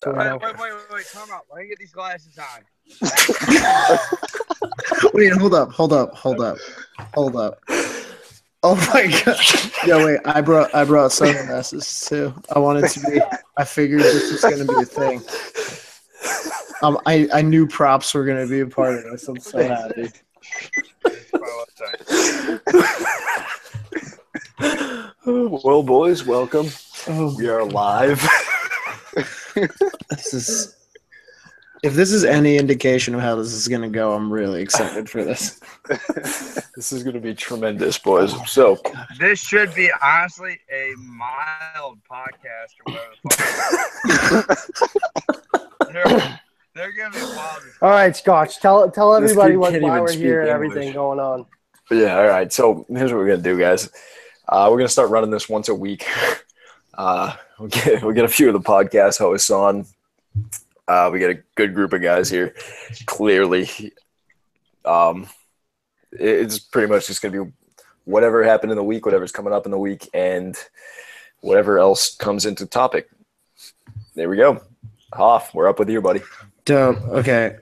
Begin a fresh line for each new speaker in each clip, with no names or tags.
So
Wait, time out. Let me get these glasses on.
Wait, hold up. Oh my god. Yeah, wait, I brought sunglasses too. I figured this was gonna be a thing. I knew props were gonna be a part of this. I'm so happy.
Well, boys, welcome. We are live.
If this is any indication of how this is going to go, I'm really excited for this.
This is going to be tremendous, boys. So
this should be honestly a mild podcast or whatever the fuck. They're going to be wild.
All right, Scotch, tell everybody why we're here and
English.
Everything going on.
Yeah, all right. So here's what we're going to do, guys. We're going to start running this once a week. We'll get a few of the podcast hosts on. We get a good group of guys here. Clearly, it's pretty much just going to be whatever happened in the week, whatever's coming up in the week, and whatever else comes into topic. There we go. Hoff, we're up with you, buddy.
Dope. Okay.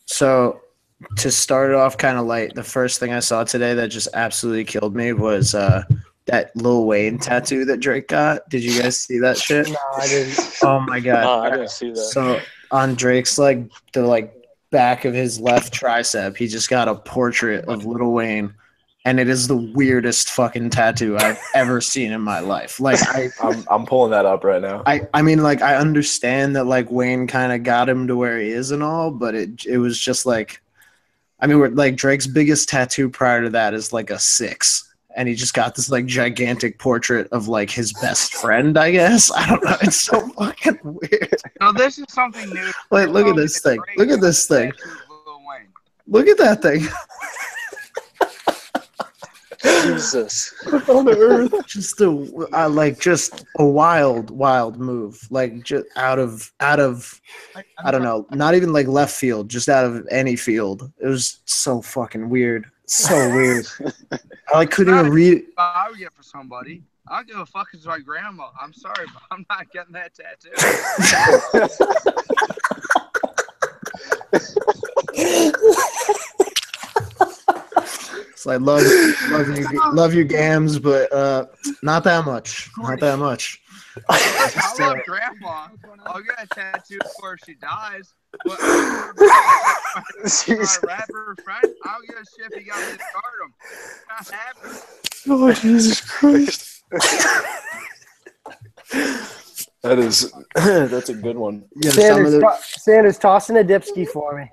So to start it off kind of light, the first thing I saw today that just absolutely killed me was that Lil Wayne tattoo that Drake got. Did you guys see that shit?
No, I didn't.
Oh my god.
No, I didn't see that.
So on Drake's the back of his left tricep, he just got a portrait of Lil Wayne, and it is the weirdest fucking tattoo I've ever seen in my life.
I'm pulling that up right now.
I mean, I understand that Wayne kind of got him to where he is and all, but it was just Drake's biggest tattoo prior to that is a 6. And he just got this gigantic portrait of his best friend, I guess. I don't know. It's so fucking weird.
No, this is something new.
Wait, look at this thing. Look at this thing. Look at that thing.
Jesus.
On the earth. Just a wild move. Just out of I don't know, not even left field, just out of any field. It was so fucking weird. So weird. I couldn't even read it.
I would get for somebody. I don't give a fuck if it's my grandma. I'm sorry, but I'm not getting that tattoo.
So I love you, Gams, but not that much. Not that much.
I love grandma. I'll get a tattoo before she dies. But my rapper friend, I don't give a shit if he got to discard him. Not happening.
Oh, Jesus Christ. That's a good one.
Yeah,
Sanders, tossing a dipski for me.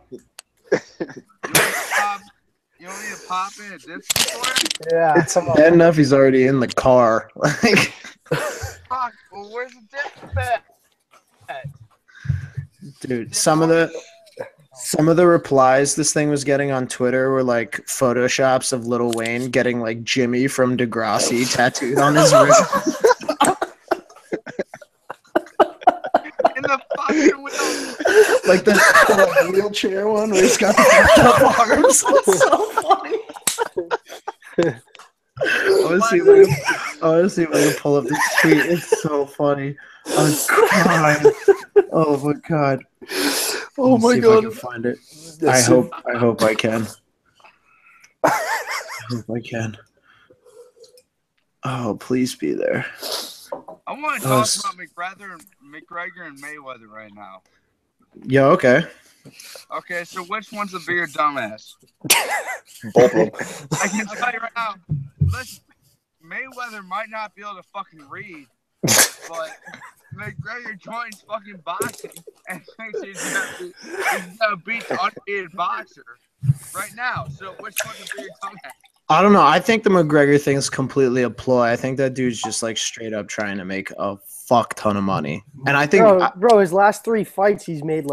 You don't need to pop in a dipski for him?
Yeah.
It's bad enough he's already in the car.
Fuck, well, where's the dipski at?
Dude, some of the replies this thing was getting on Twitter were photoshops of Lil Wayne getting Jimmy from Degrassi tattooed on his wrist.
In the fucking wheel.
The wheelchair one where he's got the fucked up arms. It's so funny. I want to see if I can pull up this tweet. It's so funny. I'm crying. Oh my god.
Oh my god.
I can find it. I hope I can. I hope I can. Oh, please be there.
I want to talk about McGregor and Mayweather right now.
Yeah, okay.
Okay, so which one's a bigger dumbass?
Both of them.
I can tell you right now. Listen, Mayweather might not be able to fucking read, but McGregor joins fucking boxing and thinks he's gonna beat the undefeated boxer right now. So which one's a bigger dumbass?
I don't know. I think the McGregor thing is completely a ploy. I think that dude's just straight up trying to make a fuck ton of money. And I think
bro, his last 3 fights he's made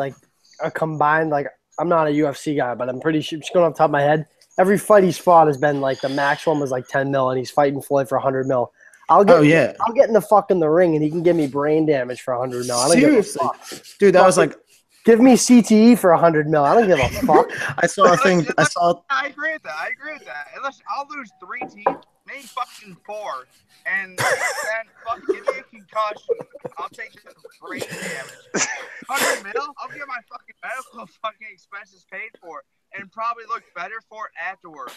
a combined I'm not a UFC guy, but I'm pretty sure, just going off the top of my head, every fight he's fought has been the max one was 10 mil, and he's fighting Floyd for 100 mil. I'll get in the ring and he can give me brain damage for 100 mil. I don't
Seriously,
give a fuck.
Dude, that was
give me CTE for 100 mil. I don't give a fuck.
I saw a thing. I
agree with that. Unless I'll lose 3 teeth, maybe fucking 4, and then fuck give me a concussion. I'll take the brain damage. glasses paid for and probably look better for it afterwards.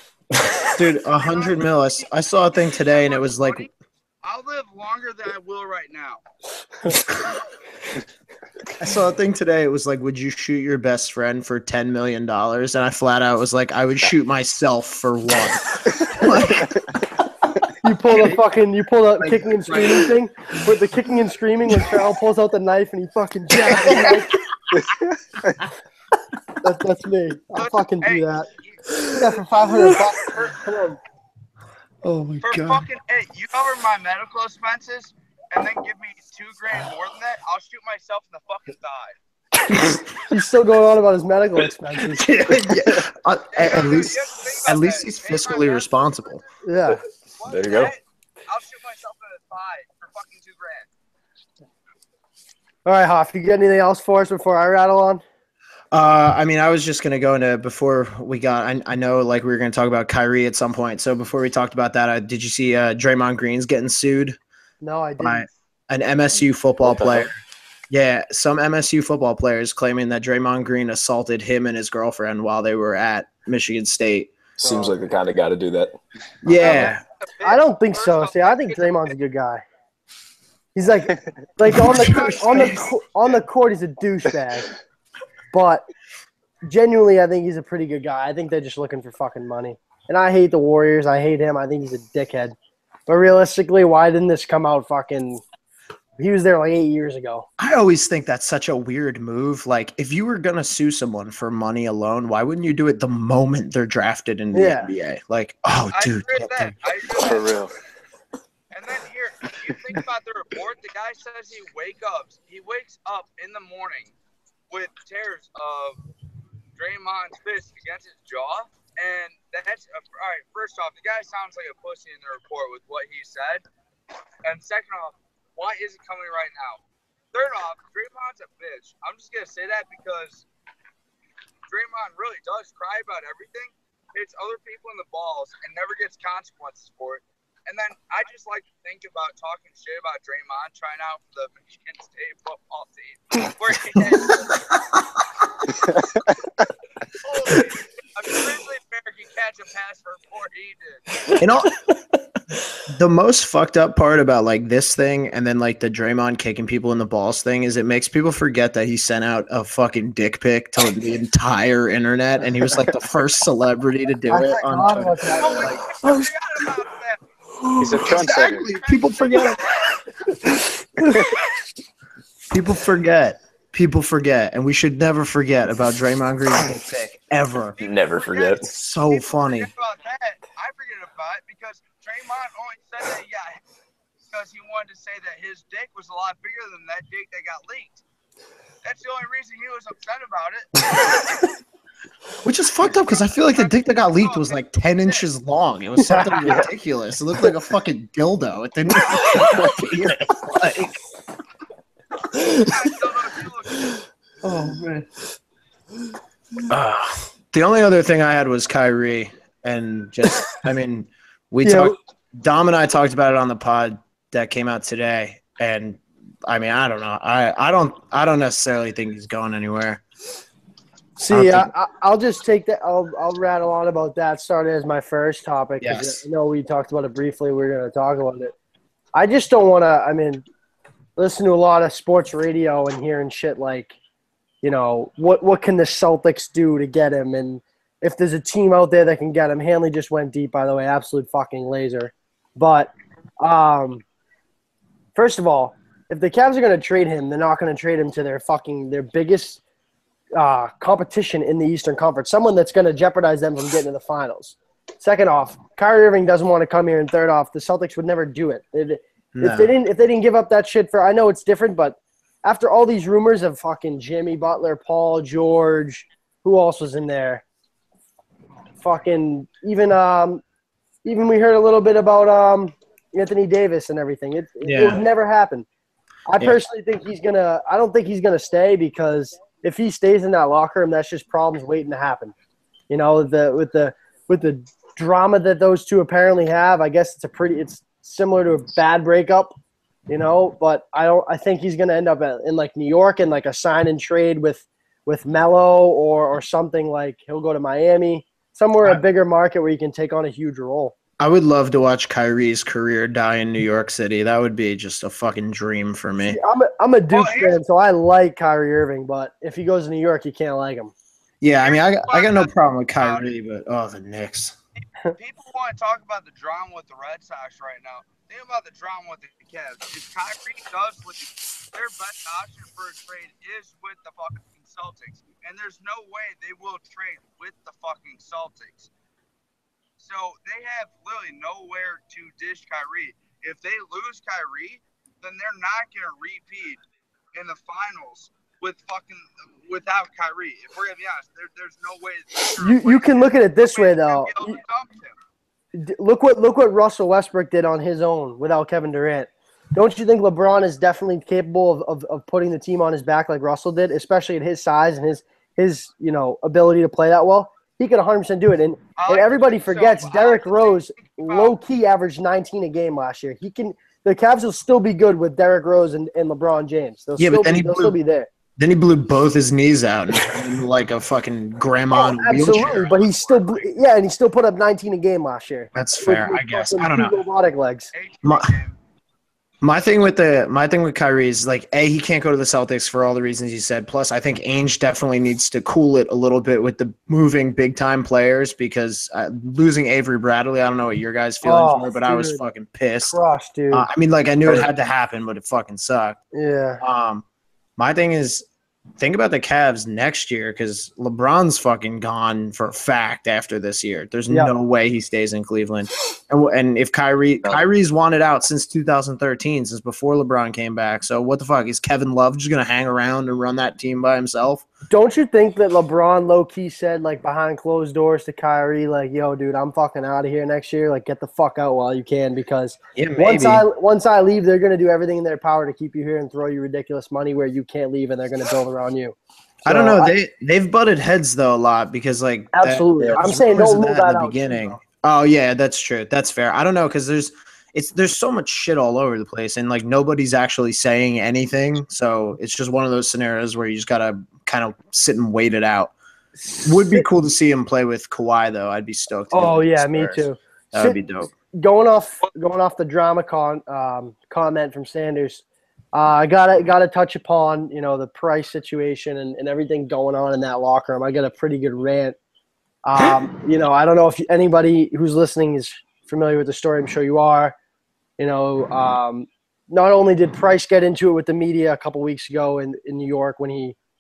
Dude, 100 mil. I saw a thing today, and it was like,
I'll live longer than I will right now.
I saw a thing today. It was like, would you shoot your best friend for $10 million? And I flat out was like, I would shoot myself for one.
You pull the kicking and screaming thing with the kicking and screaming when Farrell pulls out the knife and he fucking jabs it. That's me. I'll fucking do that. Yeah, for $500. Come on.
Oh my
For
god.
fucking, hey, you cover my medical expenses and then give me $2,000 more than that, I'll shoot myself in the fucking thigh.
He's still going on about his medical expenses.
Yeah. At least he's fiscally responsible.
Yeah.
There you go.
I'll shoot myself in the thigh for fucking $2,000.
All right, Hoff, you got anything else for us before I rattle on?
I mean, I was just going to go into before we got. I know, like we were going to talk about Kyrie at some point. So before we talked about that, did you see Draymond Green's getting sued
No, I
by
didn't.
an MSU football player? Yeah, some MSU football players claiming that Draymond Green assaulted him and his girlfriend while they were at Michigan State.
Seems like the kind of guy to do that.
Yeah,
I don't think so. See, I think Draymond's a good guy. He's like on the court, he's a douchebag. But genuinely, I think he's a pretty good guy. I think they're just looking for fucking money. And I hate the Warriors. I hate him. I think he's a dickhead. But realistically, why didn't this come out fucking – he was there like 8 years ago.
I always think that's such a weird move. Like, if you were going to sue someone for money alone, why wouldn't you do it the moment they're drafted in the NBA? Like, oh, dude.
I agree with that.
For real.
And then here, you think about the report. The guy says he wakes up in the morning with tears of Draymond's fist against his jaw. And that's all right. First off, the guy sounds like a pussy in the report with what he said. And second off, why is it coming right now? Third off, Draymond's a bitch. I'm just gonna say that because Draymond really does cry about everything, hits other people in the balls, and never gets consequences for it. And then I just like to think about talking shit about Draymond trying out for the Michigan State football team. Where he a grizzly bear can catch a pass before he did.
You know, the most fucked up part about like this thing and then like the Draymond kicking people in the balls thing is it makes people forget that he sent out a fucking dick pic to the entire internet and he was like the first celebrity to do it on Twitter.
He's a trendsetter.
Exactly. People forget. People forget, and we should never forget about Draymond Green's pick ever.
Never forget.
So funny.
About that, I forget about it because Draymond only said that because he wanted to say that his dick was a lot bigger than that dick that got leaked. That's the only reason he was upset about it.
Which is fucked up because I feel like the dick that got leaked was like 10 inches long. It was something ridiculous. It looked like a fucking dildo. It didn't like. Oh man. The only other thing I had was Kyrie, and just I mean, Dom and I talked about it on the pod that came out today, and I mean, I don't know. I don't necessarily think he's going anywhere.
See, I'll just take that. I'll rattle on about that. Started as my first topic.
Yes.
I know we talked about it briefly. We're going to talk about it. I just don't want to. I mean, listen to a lot of sports radio and hearing shit like, you know, what can the Celtics do to get him? And if there's a team out there that can get him, Hanley just went deep, by the way, absolute fucking laser. But first of all, if the Cavs are going to trade him, they're not going to trade him to their biggest competition in the Eastern Conference, someone that's going to jeopardize them from getting to the finals. Second off, Kyrie Irving doesn't want to come here, and third off, the Celtics would never do it. If they didn't give up that shit for, I know it's different, but after all these rumors of fucking Jimmy Butler, Paul George, who else was in there? Fucking even we heard a little bit about Anthony Davis and everything. It would never happen. I personally think I don't think he's gonna stay because if he stays in that locker room, that's just problems waiting to happen. You know, with the drama that those two apparently have, I guess it's similar to a bad breakup, you know, but I think he's going to end up in like New York and like a sign and trade with with Melo or something like he'll go to Miami, somewhere a bigger market where he can take on a huge role.
I would love to watch Kyrie's career die in New York City. That would be just a fucking dream for me.
See, I'm a Duke fan, so I like Kyrie Irving, but if he goes to New York, you can't like him.
Yeah, I mean, I got no problem with Kyrie, but the Knicks.
People want to talk about the drama with the Red Sox right now. Think about the drama with the Cavs. If Kyrie does what their best option for a trade is with the fucking Celtics, and there's no way they will trade with the fucking Celtics. So they have literally nowhere to dish Kyrie. If they lose Kyrie, then they're not gonna repeat in the finals without Kyrie. If we're gonna be honest, there's no way.
You can look at it this way though. Look what Russell Westbrook did on his own without Kevin Durant. Don't you think LeBron is definitely capable of putting the team on his back like Russell did, especially at his size and his ability to play that well? He could 100% do it. And everybody forgets Derrick Rose low-key averaged 19 a game last year. The Cavs will still be good with Derrick Rose and LeBron James. They'll still be there.
Then he blew both his knees out and turned into like a fucking grandma in a wheelchair.
Absolutely, but he still put up 19 a game last year.
That's fair, I guess. I don't know.
Robotic legs.
My thing with Kyrie is like, he can't go to the Celtics for all the reasons you said. Plus, I think Ainge definitely needs to cool it a little bit with the moving big time players because losing Avery Bradley, I don't know what your guys' feelings were, but dude, I was fucking pissed.
Crushed, dude.
I mean, like I knew it had to happen, but it fucking sucked.
Yeah.
My thing is, think about the Cavs next year because LeBron's fucking gone for a fact after this year. There's no way he stays in Cleveland. And if Kyrie's wanted out since 2013, since before LeBron came back. So what the fuck? Is Kevin Love just going to hang around and run that team by himself?
Don't you think that LeBron low-key said, like, behind closed doors to Kyrie, like, yo, dude, I'm fucking out of here next year. Like, get the fuck out while you can because once I leave, they're going to do everything in their power to keep you here and throw you ridiculous money where you can't leave, and they're going to build around you. So,
I don't know. They've butted heads, though, a lot because, like –
absolutely. I'm saying don't move that
in the beginning. Oh, yeah, that's true. That's fair. I don't know because there's so much shit all over the place and, like, nobody's actually saying anything. So it's just one of those scenarios where you just got to – kind of sit and wait it out. Would be cool to see him play with Kawhi though. I'd be stoked.
Oh yeah, me too.
That would be dope.
Going off the drama comment from Sanders, I gotta touch upon the Price situation and everything going on in that locker room. I got a pretty good rant. I don't know if anybody who's listening is familiar with the story. I'm sure you are. Not only did Price get into it with the media a couple weeks ago in New York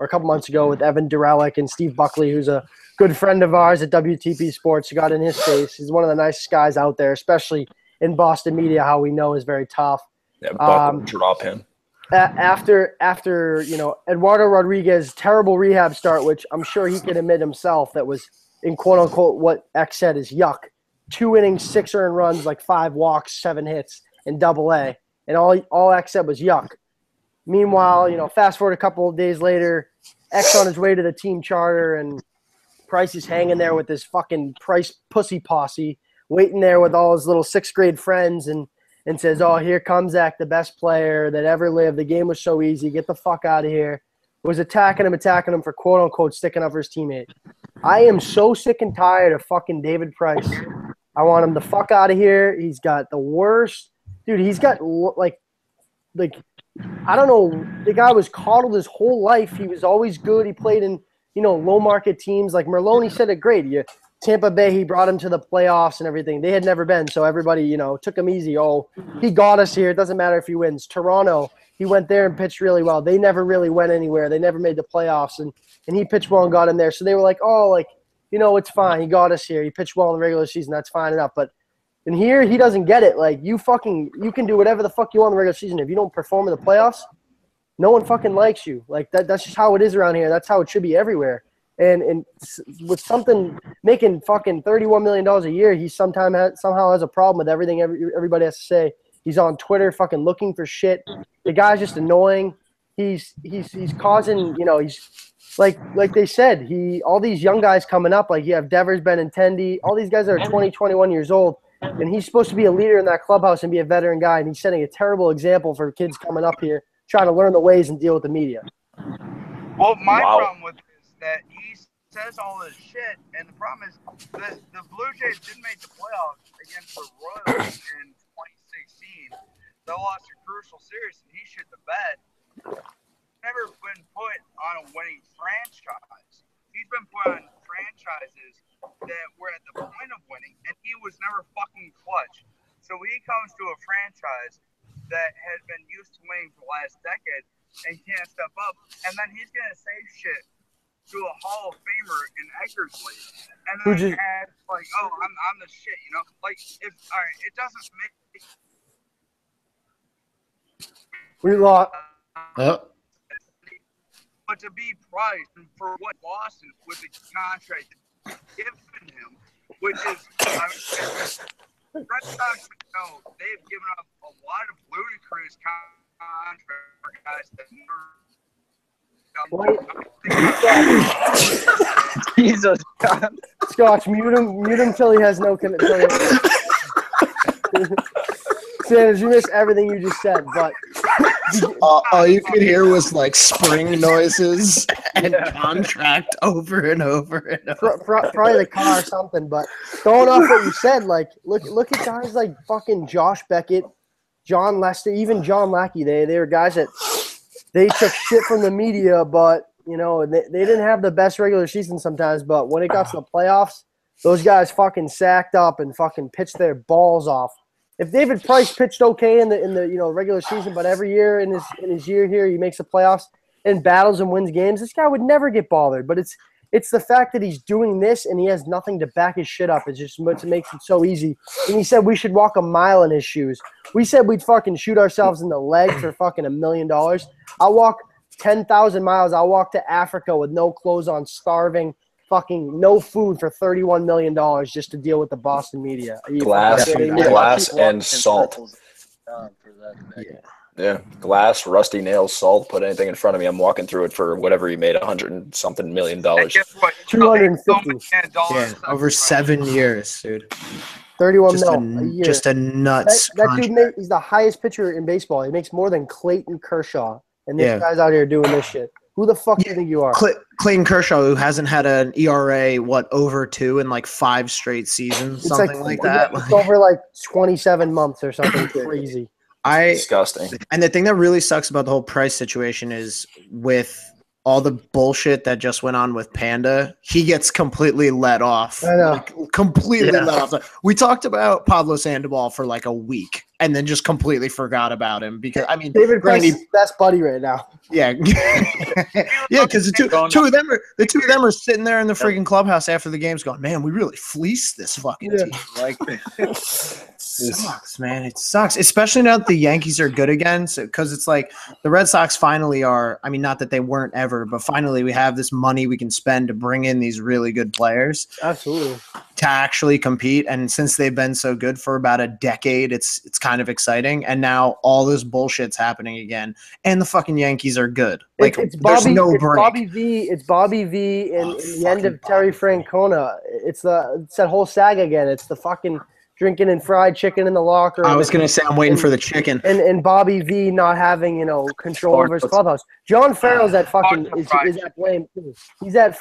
or a couple months ago with Evan Durelic and Steve Buckley, who's a good friend of ours at WTP Sports, who got in his face. He's one of the nicest guys out there, especially in Boston media, how we know is very tough.
Yeah, Buckley, drop him.
After Eduardo Rodriguez's terrible rehab start, which I'm sure he can admit himself that was in quote-unquote what X said is yuck. 2 innings, 6 earned runs, like 5 walks, 7 hits in Double-A. And all X said was yuck. Meanwhile, fast forward a couple of days later, X on his way to the team charter, and Price is hanging there with his fucking Price pussy posse, waiting there with all his little 6th grade friends, and says, "Oh, here comes X, the best player that ever lived. The game was so easy. Get the fuck out of here." Was attacking him for quote unquote sticking up for his teammate. I am so sick and tired of fucking David Price. I want him the fuck out of here. He's got the worst, dude. He's got like. I don't know. The guy was coddled his whole life. He was always good. He played in, low market teams. Like Merlone said it great. Tampa Bay, he brought him to the playoffs and everything. They had never been, so everybody, took him easy. Oh, he got us here. It doesn't matter if he wins. Toronto, he went there and pitched really well. They never really went anywhere. They never made the playoffs, and he pitched well and got in there. So they were like, oh, it's fine. He got us here. He pitched well in the regular season. That's fine enough. But and here, he doesn't get it. Like, you can do whatever the fuck you want in the regular season. If you don't perform in the playoffs, no one fucking likes you. Like, that's just how it is around here. That's how it should be everywhere. And with something making fucking $31 million a year, he somehow has a problem with everything everybody has to say. He's on Twitter fucking looking for shit. The guy's just annoying. He's causing, he's like they said, all these young guys coming up, like you have Devers, Benintendi, all these guys that are 20, 21 years old. And he's supposed to be a leader in that clubhouse and be a veteran guy, and he's setting a terrible example for kids coming up here trying to learn the ways and deal with the media.
Well, my problem with it is that he says all this shit, and the problem is the Blue Jays didn't make the playoffs against the Royals in 2016. They lost a crucial series, and he shit the bed. Never been put on a winning franchise. He's been put on franchises that were at the point of winning, and he was never fucking clutch. So he comes to a franchise that has been used to winning for the last decade and can't step up, and then he's gonna say shit to a Hall of Famer in Eckersley, and then act like, "Oh, I'm the shit," you know? Like, if all right, it doesn't make.
We lost.
Oh.
But to be priced for what Boston with the contract given him, which is, Red Sox, they've given up a lot of ludicrous contracts for guys that never.
Jesus.
Scotch, mute him till he has no connection. Sanders, you missed everything you just said, but
all you could hear was like spring noises and contract over and over and over.
Probably the car or something. But going off what you said, like look at guys like fucking Josh Beckett, John Lester, even John Lackey. They were guys that they took shit from the media, but you know they didn't have the best regular season sometimes. But when it got to the playoffs, those guys fucking sacked up and fucking pitched their balls off. If David Price pitched okay in the regular season, but every year in his year here he makes the playoffs and battles and wins games, this guy would never get bothered. But it's the fact that he's doing this and he has nothing to back his shit up. It's just what makes it so easy. And he said we should walk a mile in his shoes. We said we'd fucking shoot ourselves in the leg for fucking $1 million. I'll walk 10,000 miles. I'll walk to Africa with no clothes on, starving. Fucking no food for $31 million just to deal with the Boston media.
Glass and salt. Yeah, glass, rusty nails, salt. Put anything in front of me, I'm walking through it for whatever he made, $100-something million.
$250.
Yeah, over 7 years, dude.
31 mil a year.
Just a nuts.
That dude he's the highest pitcher in baseball. He makes more than Clayton Kershaw, and this guy's out here doing this shit. Who the fuck do you think you are?
Clayton Kershaw, who hasn't had an ERA, over 2 in like 5 straight seasons,
it's
something like that.
It's over like 27 months or something crazy.
Disgusting.
And the thing that really sucks about the whole Price situation is with all the bullshit that just went on with Panda, he gets completely let off.
I know.
Like, completely let off. We talked about Pablo Sandoval for like a week and then just completely forgot about him because, I mean,
David Price is best buddy right now.
Yeah. Yeah, because the two of them are sitting there in the freaking clubhouse after the game's going, man, we really fleeced this fucking team. Like, it sucks, man. It sucks, especially now that the Yankees are good again. Because it's like the Red Sox finally are. I mean, not that they weren't ever, but finally we have this money we can spend to bring in these really good players.
Absolutely.
To actually compete, and since they've been so good for about a decade, it's kind of exciting. And now all this bullshit's happening again, and the fucking Yankees are good. Like
it's
there's
Bobby,
no
it's
break.
Bobby V in the end of Terry Francona. It's that whole saga again. It's the fucking drinking and fried chicken in the locker.
I was gonna say I'm waiting for the chicken.
And Bobby V not having control over his clubhouse. John Farrell's at fucking is at blame too. He's at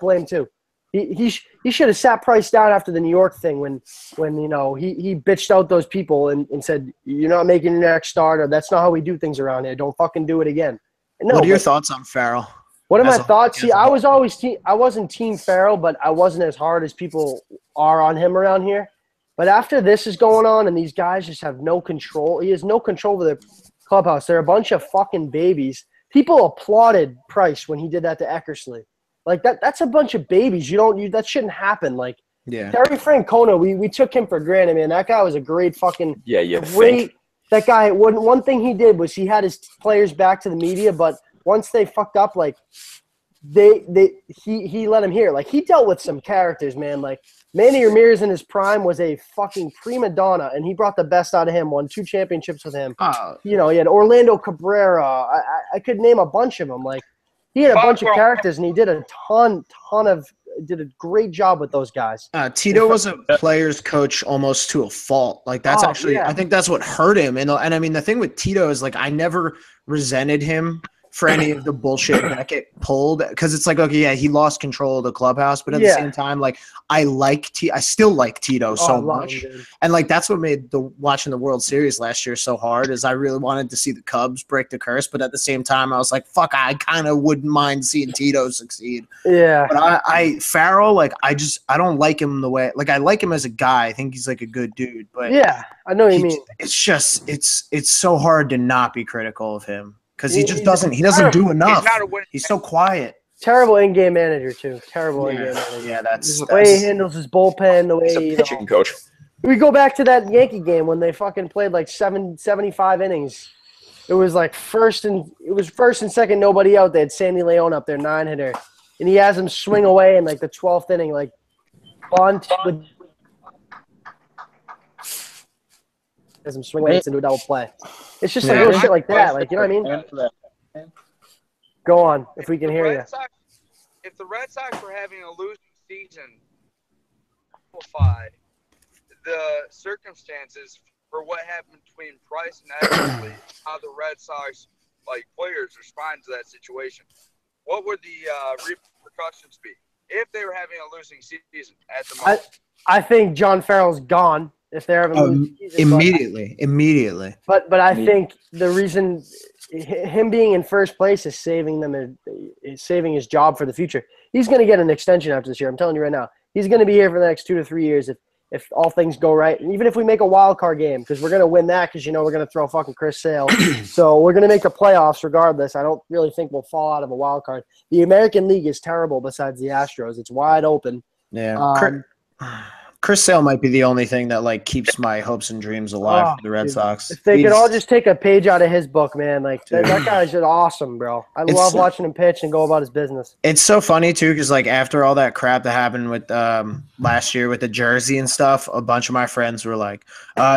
blame too. He should have sat Price down after the New York thing when he bitched out those people and said, you're not making your next start, or that's not how we do things around here. Don't fucking do it again. No,
what are your thoughts on Farrell?
What are my thoughts? See, I wasn't Team Farrell, but I wasn't as hard as people are on him around here. But after this is going on and these guys just have no control, he has no control over their clubhouse. They're a bunch of fucking babies. People applauded Price when he did that to Eckersley. Like that's a bunch of babies. That shouldn't happen. Like Terry Francona, we took him for granted, man. That guy was a great fucking that guy. One thing he did was he had his players back to the media, but once they fucked up, like he let him hear. Like he dealt with some characters, man. Like Manny Ramirez in his prime was a fucking prima donna, and he brought the best out of him. Won 2 championships with him. He had Orlando Cabrera. I could name a bunch of them. Like. He had a bunch of characters, and he did a did a great job with those guys.
Tito was a player's coach almost to a fault. Like that's I think that's what hurt him. And I mean, the thing with Tito is like I never resented him for any of the bullshit that get pulled, because it's like, okay, yeah, he lost control of the clubhouse, but at the
Yeah.
same time, like I still like Tito
I
so
love
much,
him, dude.
and like that's what made watching the World Series last year so hard. Is I really wanted to see the Cubs break the curse, but at the same time, I was like, fuck, I kind of wouldn't mind seeing Tito succeed.
Yeah.
But Farrell, like I don't like him the way, like I like him as a guy. I think he's like a good dude, but
Yeah. I know what you
he-
mean.
it's just it's so hard to not be critical of him because he just
He's
doesn't do enough.
He's not a winning.
He's so quiet.
Terrible in-game manager too. Terrible in-game
Yeah,
manager.
yeah, that's
The way he handles his bullpen, the
He's
way
a pitching coach.
we go back to that Yankee game when they fucking played like 75 innings. It was first and second, nobody out. They had Sandy Leon up there, 9-hitter, and he has him swing away in like the 12th inning, like bunt with has him swing away into a double play. It's just like
Yeah.
little shit like that, like you know what I mean? Go on, if we can hear you.
If the Red Sox were having a losing season, simplify the circumstances for what happened between Price and Eckersley, how the Red Sox players respond to that situation. What would the repercussions be if they were having a losing season at the moment?
I think John Farrell's gone if they're having a losing season.
Immediately.
But I think the reason him being in first place is saving his job for the future. He's going to get an extension after this year. I'm telling you right now. He's going to be here for the next 2 to 3 years if all things go right. And even if we make a wild card game, because we're going to win that because, we're going to throw fucking Chris Sale. So we're going to make the playoffs regardless. I don't really think we'll fall out of a wild card. The American League is terrible besides the Astros. It's wide open.
Yeah. Chris Sale might be the only thing that keeps my hopes and dreams alive for the Red Sox.
If they could all just take a page out of his book, man, that guy's just awesome, bro. I love watching him pitch and go about his business.
It's so funny too, because after all that crap that happened with last year with the jersey and stuff, a bunch of my friends were like,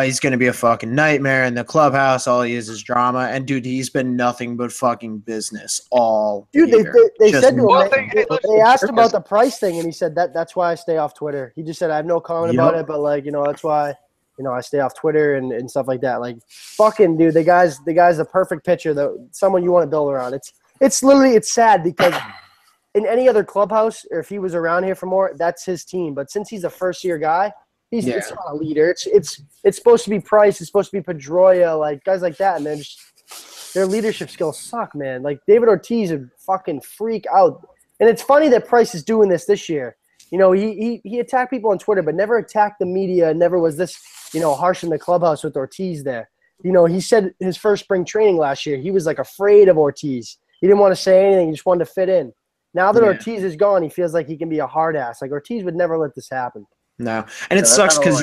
he's gonna be a fucking nightmare in the clubhouse. All he is drama. And dude, he's been nothing but fucking business all year.
They said to him, they asked him about the price thing, and he said that's why I stay off Twitter. He just said I have no comment about it, but that's why I stay off Twitter and stuff like that. Fucking dude, the guy's the perfect pitcher, though, someone you want to build around. It's literally sad because in any other clubhouse, or if he was around here for more, that's his team. But since he's a first-year guy, it's not a leader. It's supposed to be Price. It's supposed to be Pedroia, guys like that, and their leadership skills suck, man. David Ortiz would fucking freak out. And it's funny that Price is doing this year. He attacked people on Twitter, but never attacked the media. Never was this, harsh in the clubhouse with Ortiz there. He said his first spring training last year, he was afraid of Ortiz. He didn't want to say anything. He just wanted to fit in. Now that Ortiz is gone, he feels like he can be a hard ass. Ortiz would never let this happen.
No. And it sucks because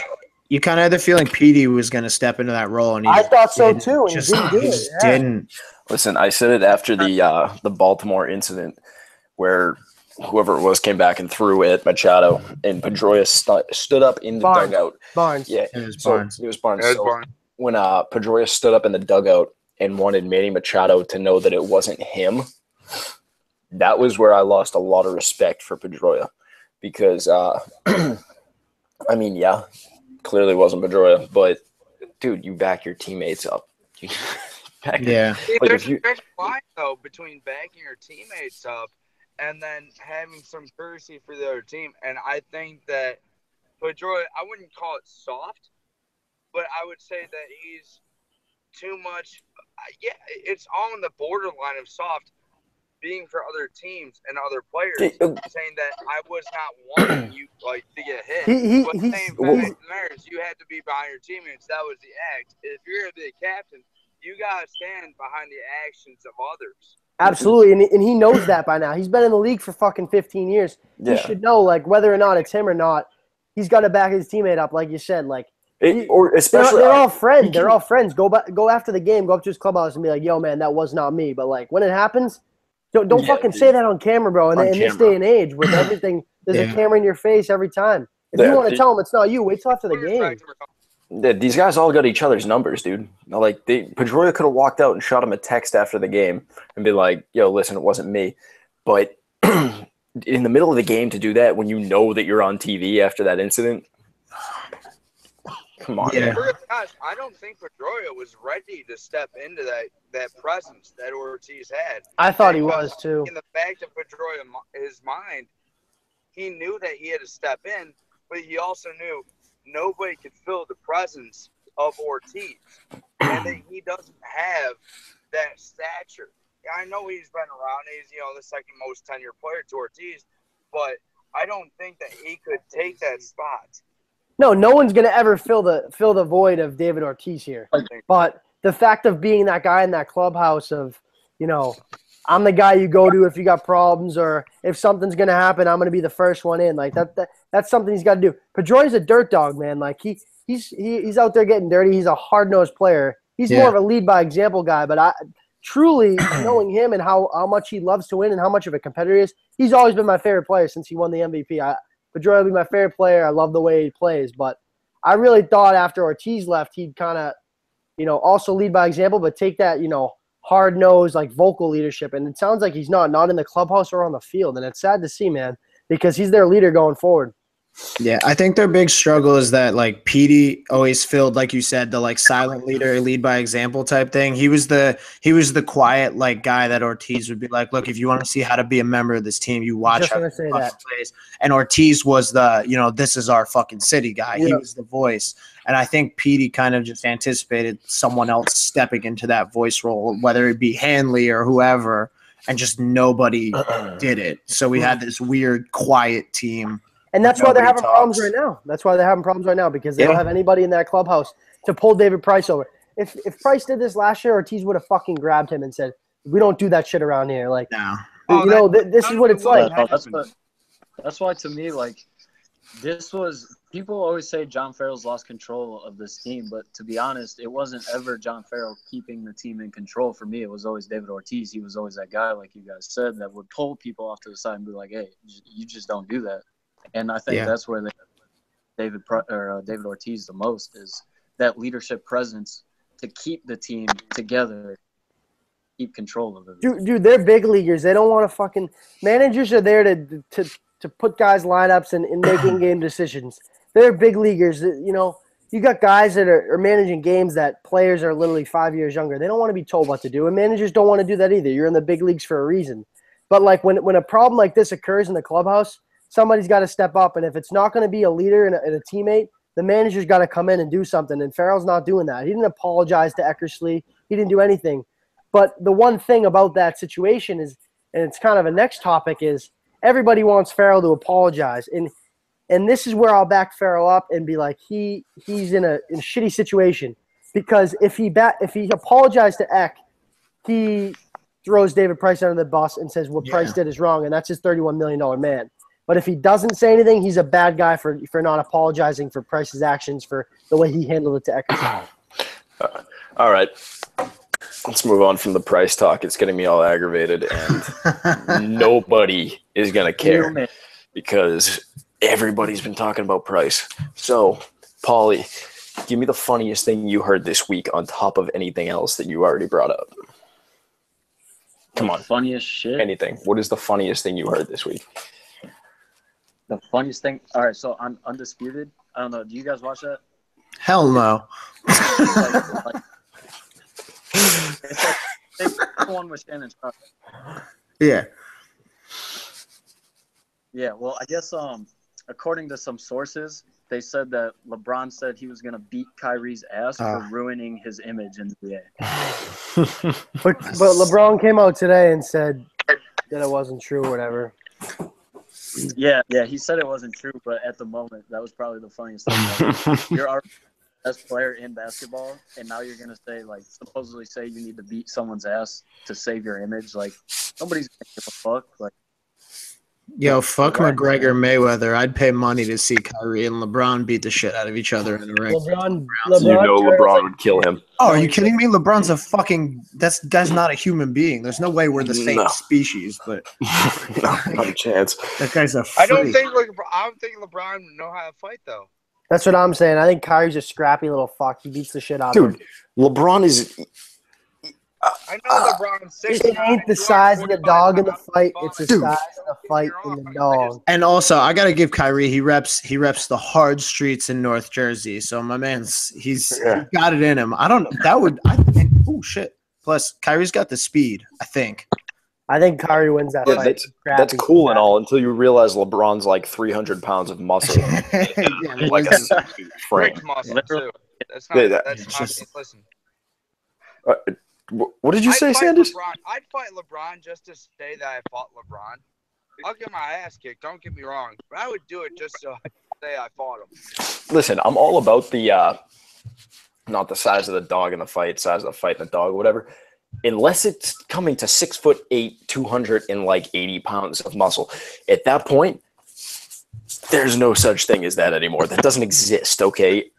you kind of had the feeling Petey was going to step into that role. And
I thought so too. And he just
didn't.
Listen, I said it after the Baltimore incident where whoever it was came back and threw at Machado, and Pedroia stood up in the dugout.
Barnes.
Yeah,
it was Barnes.
It was Barnes. When Pedroia stood up in the dugout and wanted Manny Machado to know that it wasn't him, that was where I lost a lot of respect for Pedroia because, clearly it wasn't Pedroia, but dude, you back your teammates up.
Yeah.
There's a line though between backing your teammates up and then having some courtesy for the other team. And I think that Pedroia, I wouldn't call it soft, but I would say that he's too much. Yeah, it's all on the borderline of soft, being for other teams and other players, saying that I was not wanting you to get hit. But saying matters, you had to be behind your teammates. That was the act. If you're the captain, you gotta stand behind the actions of others.
Absolutely, and he knows that by now. He's been in the league for fucking 15 years. Yeah. He should know, whether or not it's him or not, he's got to back his teammate up, like you said. They're all friends. They're all friends. Go after the game. Go up to his clubhouse and be like, "Yo, man, that was not me." But when it happens, don't fucking say that on camera, bro. And in this day and age, with everything, there's a camera in your face every time. If you want to tell him it's not you, wait till after the game.
These guys all got each other's numbers, dude. Pedroia could have walked out and shot him a text after the game and be like, "Yo, listen, it wasn't me." But in the middle of the game to do that when you know that you're on TV after that incident, Come on.
Yeah.
Gosh, I don't think Pedroia was ready to step into that presence that Ortiz had.
I thought he
Because
was too.
in the back of Pedroia, his mind, he knew that he had to step in, but he also knew nobody could fill the presence of Ortiz, and that he doesn't have that stature. I know he's been around. He's the second most tenured player to Ortiz, but I don't think that he could take that spot.
No one's gonna ever fill the void of David Ortiz here. But the fact of being that guy in that clubhouse of, I'm the guy you go to if you got problems, or if something's gonna happen, I'm gonna be the first one in. Like that's something he's got to do. Pedroia's a dirt dog, man. Like he's out there getting dirty. He's a hard nosed player. He's more of a lead by example guy. But I truly knowing him and how much he loves to win and how much of a competitor he is, he's always been my favorite player since he won the MVP. Pedroia will be my favorite player. I love the way he plays. But I really thought after Ortiz left, he'd kind of, also lead by example, but take that, hard-nosed, like, vocal leadership. And it sounds like he's not in the clubhouse or on the field. And it's sad to see, man, because he's their leader going forward.
Yeah, I think their big struggle is that, like, Petey always filled, like you said, the, like, silent leader, lead by example type thing. He was the quiet, like, guy that Ortiz would be like, look, if you want to see how to be a member of this team, you watch how it plays. And Ortiz was the, this is our fucking city guy. Yeah. He was the voice. And I think Petey kind of just anticipated someone else stepping into that voice role, whether it be Hanley or whoever, and just nobody did it. So we had this weird, quiet team.
And that's why they're having problems right now. That's why they're having problems right now, because they don't have anybody in that clubhouse to pull David Price over. If Price did this last year, Ortiz would have fucking grabbed him and said, "We don't do that shit around here." Like, this is what it's like.
That's why, to me, like, this was – people always say John Farrell's lost control of this team, but to be honest, it wasn't ever John Farrell keeping the team in control. For me, it was always David Ortiz. He was always that guy, like you guys said, that would pull people off to the side and be like, hey, you just don't do that. And I think that's where David Ortiz the most is that leadership presence to keep the team together, keep control of it.
Dude, they're big leaguers. They don't want to fucking – managers are there to put guys lineups and making game decisions. They're big leaguers. You got guys that are managing games that players are literally 5 years younger. They don't want to be told what to do, and managers don't want to do that either. You're in the big leagues for a reason. But, like, when a problem like this occurs in the clubhouse – somebody's got to step up, and if it's not going to be a leader and a teammate, the manager's got to come in and do something, and Farrell's not doing that. He didn't apologize to Eckersley. He didn't do anything. But the one thing about that situation is, and it's kind of a next topic, is everybody wants Farrell to apologize, and this is where I'll back Farrell up and be like, he's in a shitty situation, because if he apologized to Eck, he throws David Price under the bus and says what Price did is wrong, and that's his $31 million man. But if he doesn't say anything, he's a bad guy for not apologizing for Price's actions, for the way he handled it to Eckersley.
All right. Let's move on from the Price talk. It's getting me all aggravated, and nobody is going to care because everybody's been talking about Price. So, Paulie, give me the funniest thing you heard this week on top of anything else that you already brought up. Come on.
Funniest shit?
Anything. What is the funniest thing you heard this week?
The funniest thing. All right, so on Undisputed. I don't know. Do you guys watch that?
Hell no.
It's like one with Shannon Sharp.
Yeah.
Yeah. Well, I guess according to some sources, they said that LeBron said he was gonna beat Kyrie's ass for ruining his image in the NBA.
But LeBron came out today and said that it wasn't true or whatever.
Yeah, he said it wasn't true, but at the moment, that was probably the funniest thing. Like, you're our best player in basketball, and now you're gonna say, like, supposedly say you need to beat someone's ass to save your image. Like, nobody's gonna give a fuck. Like,
yo, fuck McGregor Mayweather. I'd pay money to see Kyrie and LeBron beat the shit out of each other in the ring.
LeBron would kill him.
Oh, are you kidding me? LeBron's a fucking – that guy's not a human being. There's no way we're the same species, but –
not a chance.
That guy's a freak.
I don't think LeBron would know how to fight, though.
That's what I'm saying. I think Kyrie's a scrappy little fuck. He beats the shit out of him.
Dude, LeBron is
I know LeBron's 6'9".
It ain't the size of the dog in the fight. It's the size of the fight
me
in
wrong.
the
I
dog.
just-
And also, I gotta give Kyrie. He reps the hard streets in North Jersey. So my he's got it in him. Oh shit. Plus, Kyrie's got the speed. I think.
I think Kyrie wins that
Yeah,
fight.
that's cool and all until you realize LeBron's like 300 pounds of muscle.
Yeah,
Like a 6'2" frame.
Brick muscle
Literally.
too. That's
Yeah,
not.
that-
Listen.
What did you say, Sanders?
I'd fight LeBron just to say that I fought LeBron. I'll get my ass kicked. Don't get me wrong, but I would do it just so I could say I fought him.
Listen, I'm all about the not the size of the dog in the fight, size of the fight in the dog, whatever. Unless it's coming to 6'8", 280 pounds of muscle. At that point, there's no such thing as that anymore. That doesn't exist, okay?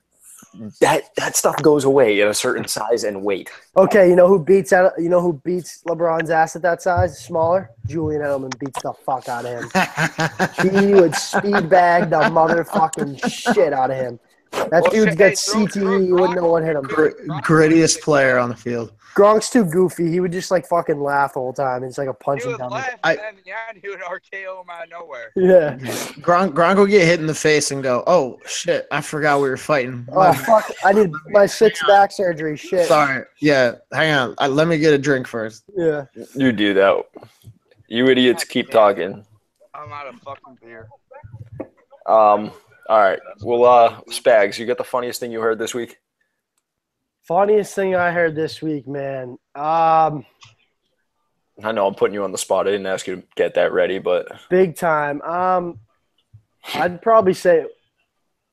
That stuff goes away at a certain size and weight.
Okay, you know who beats LeBron's ass at that size? Smaller? Julian Edelman beats the fuck out of him. He would speed bag the motherfucking shit out of him. That dude's got CTE. You wouldn't know what hit him.
Grittiest player on the field.
Gronk's too goofy. He would just like fucking laugh the whole time. It's like a
He
punching
would
dummy.
laugh, and then he would RKO him out of nowhere.
Yeah.
Gronk will get hit in the face and go, "Oh shit, I forgot we were fighting."
Oh fuck! I need my 6 back surgery. Shit.
Sorry. Yeah, hang on. Let me get a drink first.
Yeah.
You do that. You idiots keep talking.
I'm out of fucking beer.
All right. Well, Spags, you got the funniest thing you heard this week?
Funniest thing I heard this week, man.
I know I'm putting you on the spot. I didn't ask you to get that ready, but
Big time. I'd probably say,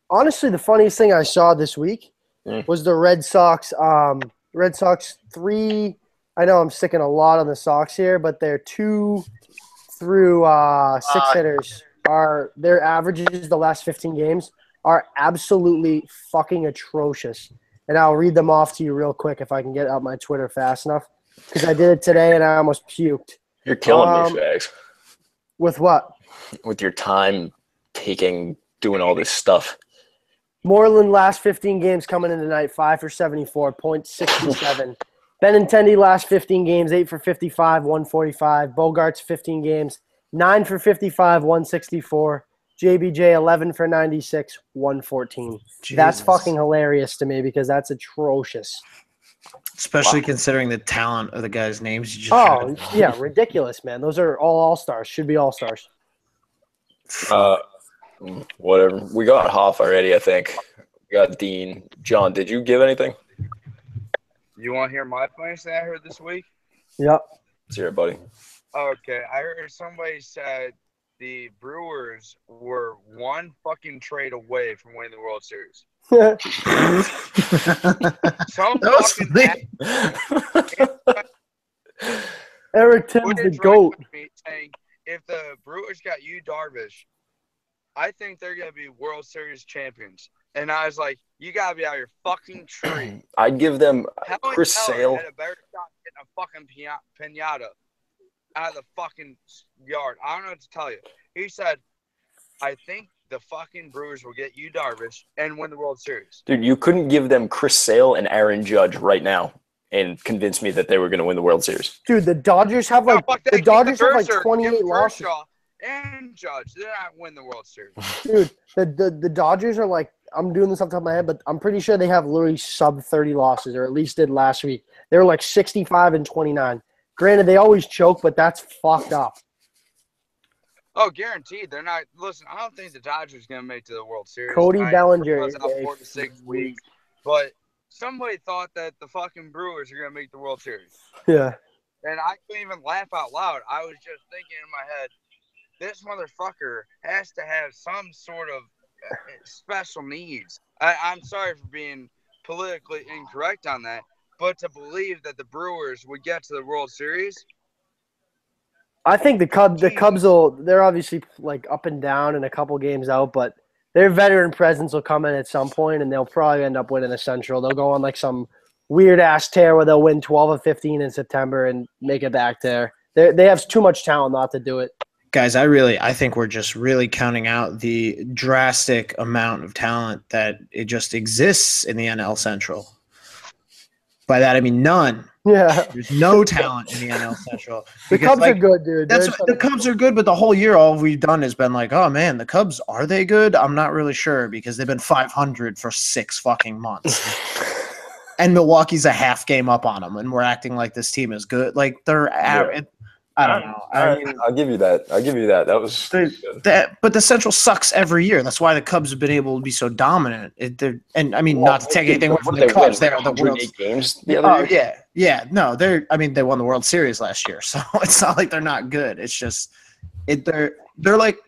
honestly, the funniest thing I saw this week was the Red Sox. Red Sox 3. I know I'm sticking a lot on the Sox here, but they're 2 through 6 hitters. Their averages the last 15 games are absolutely fucking atrocious. And I'll read them off to you real quick if I can get out my Twitter fast enough. Because I did it today and I almost puked.
you're killing me, Spags.
With what?
With your time doing all this stuff.
Moreland last 15 games coming in tonight, 5 for 74, .67. Benintendi last 15 games, 8 for 55, 145. Bogarts 15 games, 9 for 55, 164. JBJ 11 for 96, 114.
Jesus.
That's fucking hilarious to me because that's atrocious.
Especially considering the talent of the guys' names. You just
Oh, yeah, ridiculous, man. Those are all-stars. Should be all-stars.
Whatever. We got Hoff already, I think. We got Dean. John, did you give anything?
You want to hear my funniest thing I heard this week?
Yep.
Let's hear it, buddy.
Okay, I heard somebody said the Brewers were one fucking trade away from winning the World Series. Some
That was
fucking
Eric Tim's the GOAT.
saying if the Brewers got you Darvish, I think they're gonna be World Series champions. And I was like, you gotta be out of your fucking tree.
I'd give them
Helen
Chris
Keller
Sale.
had a better shot getting a fucking pinata out of the fucking yard. I don't know what to tell you. He said, I think the fucking Brewers will get you Darvish and win the World Series.
Dude, you couldn't give them Chris Sale and Aaron Judge right now and convince me that they were going to win the World Series.
Dude, the Dodgers have like 28 losses.
Kershaw and Judge, they're not win the World Series.
Dude, the Dodgers are like, I'm doing this off the top of my head, but I'm pretty sure they have literally sub 30 losses, or at least did last week. They were like 65 and 29. Granted, they always choke, but that's fucked up.
Oh, guaranteed. They're not. Listen, I don't think the Dodgers going to make it to the World Series.
Cody Bellinger
Was
is
out
a
4 to 6 weeks. But somebody thought that the fucking Brewers are going to make the World Series.
Yeah.
And I couldn't even laugh out loud. I was just thinking in my head, this motherfucker has to have some sort of special needs. I'm sorry for being politically incorrect on that, but to believe that the Brewers would get to the World Series.
I think the Cubs they're obviously like up and down and a couple games out, but their veteran presence will come in at some point and they'll probably end up winning the Central. They'll go on like some weird ass tear where they'll win 12 of 15 in September and make it back there. They have too much talent not to do it.
Guys, I think we're just really counting out the drastic amount of talent that it just exists in the NL Central. By that, I mean none.
Yeah.
There's no talent in the NL Central.
The
Because,
Cubs are
like,
good, dude.
That's the Cubs are good, but the whole year, all we've done has been like, oh man, the Cubs, are they good? I'm not really sure because they've been 500 for 6 fucking months, and Milwaukee's a half game up on them, and we're acting like this team is good. Like I don't know. I mean,
I'll give you that. That was good.
but the Central sucks every year. That's why the Cubs have been able to be so dominant. And I mean, not to take anything away from the Cubs, they're the World
games the other year.
Yeah. No, they won the World Series last year, so it's not like they're not good. It's just they're like,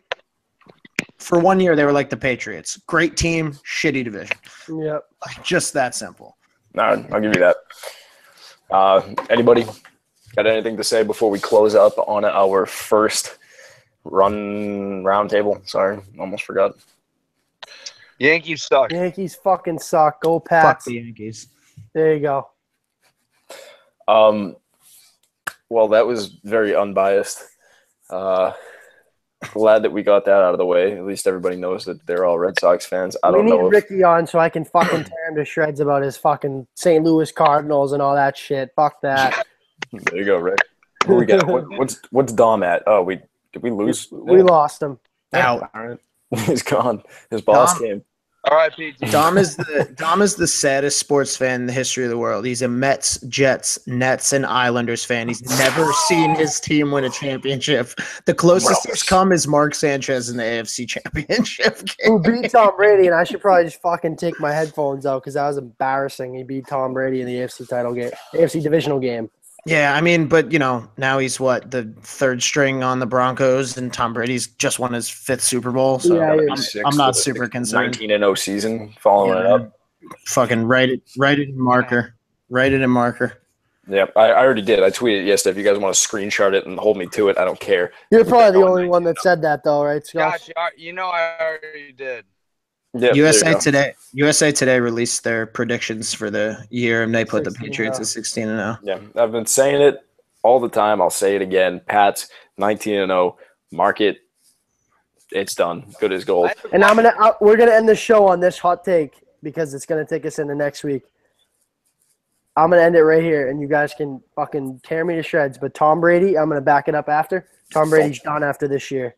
for 1 year they were like the Patriots, great team, shitty division.
Yep.
Like, just that simple.
No, I'll give you that. Anybody got anything to say before we close up on our first round table? Sorry, almost forgot.
Yankees suck.
Yankees fucking suck. Go
Fuck
Pats.
the Yankees.
There you go.
Well, that was very unbiased. Glad that we got that out of the way. At least everybody knows that they're all Red Sox fans. I don't know
We need Ricky on so I can fucking tear him to shreds about his fucking St. Louis Cardinals and all that shit. Fuck that.
There you go, Rick. What we got? What's Dom at? Oh, did we lose?
We lost him.
Out.
All right. He's gone. His boss came.
All right, PG.
Dom is the saddest sports fan in the history of the world. He's a Mets, Jets, Nets, and Islanders fan. He's never seen his team win a championship. The closest he's come is Mark Sanchez in the AFC Championship
Who
game.
beat Tom Brady, and I should probably just fucking take my headphones out because that was embarrassing. He beat Tom Brady in the AFC title game, AFC divisional game.
Yeah, I mean, but now he's the third string on the Broncos, and Tom Brady's just won his 5th Super Bowl. So
Yeah,
I'm not super concerned.
19-0 season, following it up.
Fucking write it in marker. Write it in marker.
Yep, I already did. I tweeted it yesterday. If you guys want to screenshot it and hold me to it, I don't care.
You're probably the only one that said that, though, right, Scott?
Gosh, I already did.
Yep,
USA Today released their predictions for the year, and they put the
16-0.
Patriots at 16-0.
Yeah, I've been saying it all the time. I'll say it again. Pats 19-0. Mark it. It's done. Good as gold.
And we're gonna end the show on this hot take because it's gonna take us into next week. I'm gonna end it right here, and you guys can fucking tear me to shreds. But Tom Brady, I'm gonna back it up after. Tom Brady's done after this year.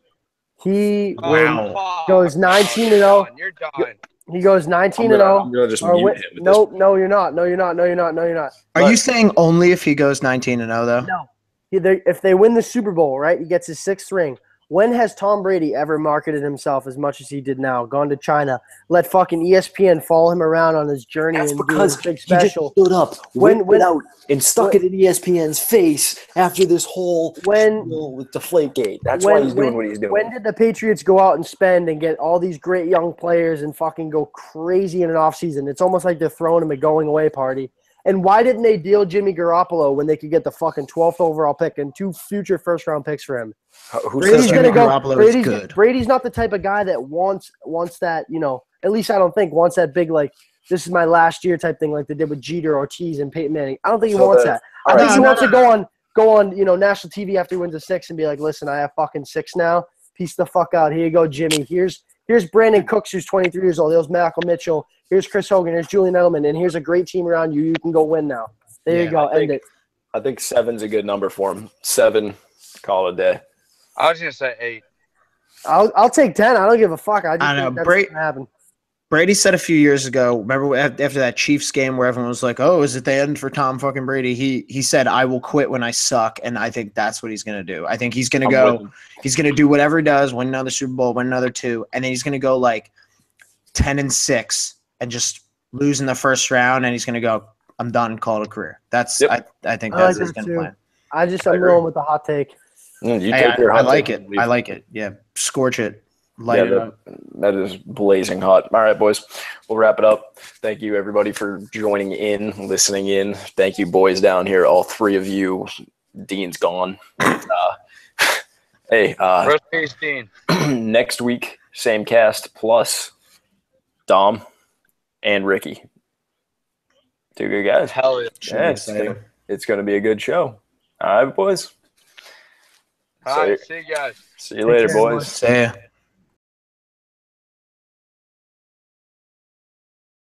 He goes 19-0.
You're done.
He goes 19-0.
I'm gonna just mute him.
Nope, no, you're not. No, you're not.
Are you saying only if he goes 19-0 though?
No. If they win the Super Bowl, right, he gets his 6th ring. When has Tom Brady ever marketed himself as much as he did now? Gone to China, let fucking ESPN follow him around on his journey and do his big special.
He just stood up, went out, and stuck it in ESPN's face after this whole with Deflategate. That's why he's doing what he's doing.
When did the Patriots go out and spend and get all these great young players and fucking go crazy in an offseason? It's almost like they're throwing him a going-away party. And why didn't they deal Jimmy Garoppolo when they could get the fucking 12th overall pick and 2 future first-round picks for him? Brady's going to go. Brady's not the type of guy that wants that, at least I don't think, wants that big, like, this is my last year type thing like they did with Jeter, Ortiz, and Peyton Manning. I don't think he wants that. I think he wants to go on national TV after he wins a 6 and be like, listen, I have fucking 6 now. Peace the fuck out. Here you go, Jimmy. Here's Brandon Cooks, who's 23 years old. Here's Malcolm Mitchell. Here's Chris Hogan. Here's Julian Edelman. And here's a great team around you. You can go win now. There you go. End it.
I think 7's a good number for him. 7, call it a day.
I was going to say 8.
I'll take 10. I don't give a fuck. I just think that's
going
to happen.
Brady said a few years ago, remember after that Chiefs game where everyone was like, oh, is it the end for Tom fucking Brady? He said, I will quit when I suck, and I think that's what he's going to do. I think he's going to go – he's going to do whatever he does, win another Super Bowl, win another 2, and then he's going to go like 10-6 and just lose in the first round, and he's going to go, I'm done, call it a career. That's I think that's his going to plan.
I'm rolling with the hot take.
I like it. Yeah, scorch it. Light it up.
That is blazing hot. All right, boys. We'll wrap it up. Thank you, everybody, for joining in, listening in. Thank you, boys, down here, all 3 of you. Dean's gone. Hey.
Rest in peace, Dean.
Next week, same cast plus Dom and Ricky. 2 good guys.
Hell yeah.
It's going to be a good show. All right, boys.
All right, see you guys.
See you later, boys.
See ya.